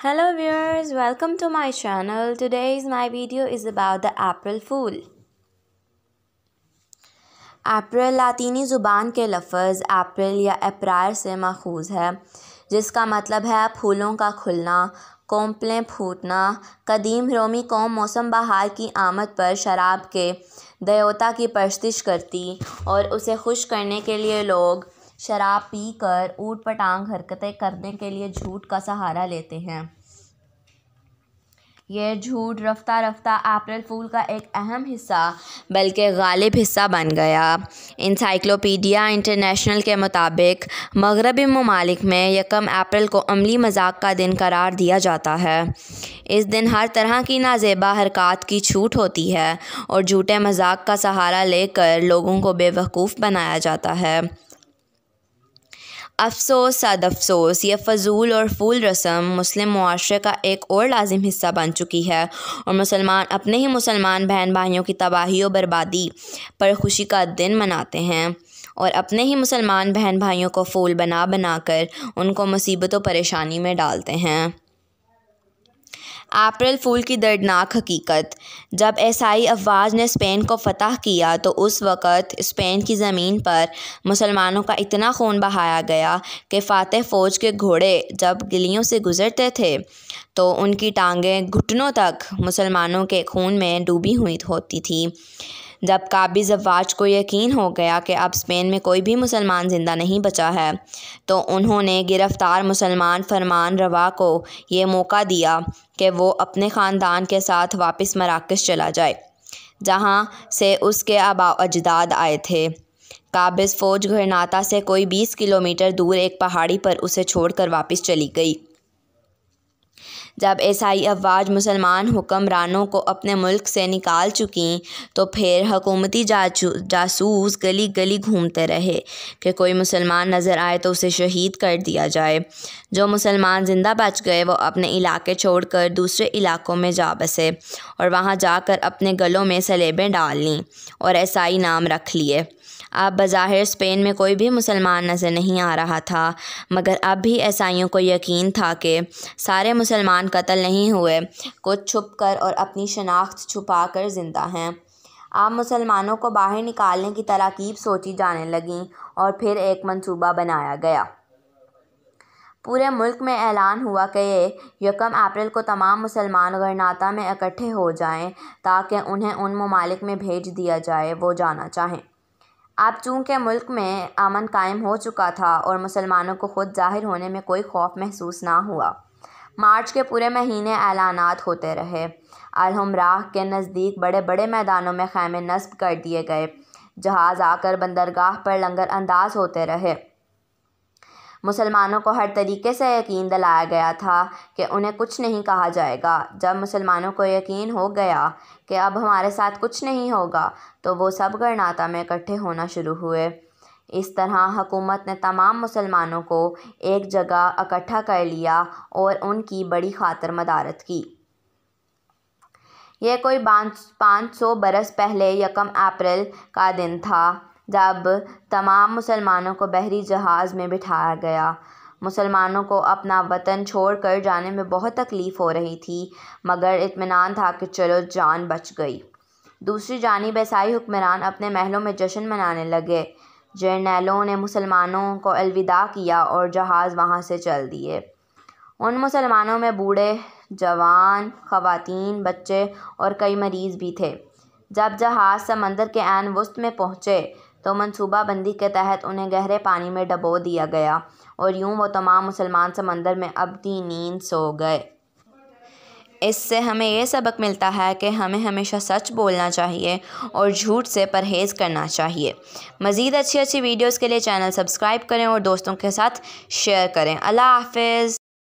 Hello viewers, welcome to my channel. Today's my video is about the April Fool. अप्रैल लातीनी ज़ुबान के लफ्ज़ अप्रैल या अप्रैल से माखूज़ है, जिसका मतलब है फूलों का खुलना, कोंपलें फूटना। कदीम रोमी कौम मौसम बहार की आमद पर शराब के देवता की परस्तिश करती और उसे खुश करने के लिए लोग शराब पीकर ऊट पटांग हरकतें करने के लिए झूठ का सहारा लेते हैं। यह झूठ रफ्ता रफ्ता अप्रैल फूल का एक अहम हिस्सा बल्कि गालिब हिस्सा बन गया। इंसाइक्लोपीडिया इंटरनेशनल के मुताबिक मगरबी ममालिक में 1 अप्रैल को अमली मजाक का दिन करार दिया जाता है। इस दिन हर तरह की नाजेबा हरकत की छूट होती है और झूठे मजाक का सहारा लेकर लोगों को बेवकूफ़ बनाया जाता है। अफसोस सद अफसोस, ये फ़जूल और फूल रस्म मुस्लिम मुआशरे का एक और लाजिम हिस्सा बन चुकी है और मुसलमान अपने ही मुसलमान बहन भाइयों की तबाही और बर्बादी पर खुशी का दिन मनाते हैं और अपने ही मुसलमान बहन भाइयों को फूल बना बना कर उनको मुसीबत और परेशानी में डालते हैं। अप्रैल फूल की दर्दनाक हकीकत। जब ईसाई अफवाज ने स्पेन को फ़तह किया तो उस वक़्त स्पेन की ज़मीन पर मुसलमानों का इतना खून बहाया गया कि फ़ातिह फ़ौज के घोड़े जब गलियों से गुज़रते थे तो उनकी टांगें घुटनों तक मुसलमानों के खून में डूबी हुई होती थी। जब काबिज़ अफवाज को यकीन हो गया कि अब स्पेन में कोई भी मुसलमान ज़िंदा नहीं बचा है तो उन्होंने गिरफ़्तार मुसलमान फरमान रवा को ये मौका दिया कि वो अपने ख़ानदान के साथ वापस मराकश चला जाए, जहाँ से उसके आबा अजदाद आए थे। काबिज़ फ़ौज घरनाता से कोई 20 किलोमीटर दूर एक पहाड़ी पर उसे छोड़कर वापस चली गई। जब ईसाई अफवाज मुसलमान हुक्मरानों को अपने मुल्क से निकाल चुकी तो फिर हुकूमती जासूस गली गली घूमते रहे कि कोई मुसलमान नज़र आए तो उसे शहीद कर दिया जाए। जो मुसलमान ज़िंदा बच गए वो अपने इलाके छोड़कर दूसरे इलाकों में जा बसे और वहाँ जाकर अपने गलों में सलेबें डाल लीं और ईसाई नाम रख लिए। अब बज़ाहिर स्पेन में कोई भी मुसलमान नज़र नहीं आ रहा था, मगर अब भी ईसाइयों को यकीन था कि सारे मुसलमान कत्ल नहीं हुए, कुछ छुप कर और अपनी शनाख्त छुपा कर ज़िंदा हैं। अब मुसलमानों को बाहर निकालने की तरकीब सोची जाने लगी और फिर एक मंसूबा बनाया गया। पूरे मुल्क में ऐलान हुआ कि 1 अप्रैल को तमाम मुसलमान गरनाता में इकट्ठे हो जाएं ताकि उन्हें उन ममालिक में भेज दिया जाए वो जाना चाहें। अब चूँकि मुल्क में अमन कायम हो चुका था और मुसलमानों को ख़ुद ज़ाहिर होने में कोई खौफ महसूस ना हुआ, मार्च के पूरे महीने ऐलानात होते रहे। अल-हमराह के नज़दीक बड़े बड़े मैदानों में ख़ैमे नस्ब कर दिए गए। जहाज़ आकर बंदरगाह पर लंगर अंदाज होते रहे। मुसलमानों को हर तरीके से यकीन दिलाया गया था कि उन्हें कुछ नहीं कहा जाएगा। जब मुसलमानों को यकीन हो गया कि अब हमारे साथ कुछ नहीं होगा तो वो सब गरनाता में इकट्ठे होना शुरू हुए। इस तरह हुकूमत ने तमाम मुसलमानों को एक जगह इकट्ठा कर लिया और उनकी बड़ी खातिर मदारत की। यह कोई 500 बरस पहले 1 अप्रैल का दिन था जब तमाम मुसलमानों को बहरी जहाज़ में बिठाया गया। मुसलमानों को अपना वतन छोड़कर जाने में बहुत तकलीफ़ हो रही थी, मगर इत्मीनान था कि चलो जान बच गई। दूसरी जानिब ईसाई हुक्मरान अपने महलों में जश्न मनाने लगे। जर्नैलों ने मुसलमानों को अलविदा किया और जहाज़ वहाँ से चल दिए। उन मुसलमानों में बूढ़े, जवान, ख़वातीन, बच्चे और कई मरीज़ भी थे। जब जहाज़ समंदर के ऐन वुस्त में पहुँचे तो मंसूबा बंदी के तहत उन्हें गहरे पानी में डबो दिया गया और यूं वो तमाम मुसलमान समंदर में अबदी नींद सो गए। इससे हमें ये सबक मिलता है कि हमें हमेशा सच बोलना चाहिए और झूठ से परहेज़ करना चाहिए। मज़ीद अच्छी वीडियोज़ के लिए चैनल सब्सक्राइब करें और दोस्तों के साथ शेयर करें। अल्लाह हाफ़िज़।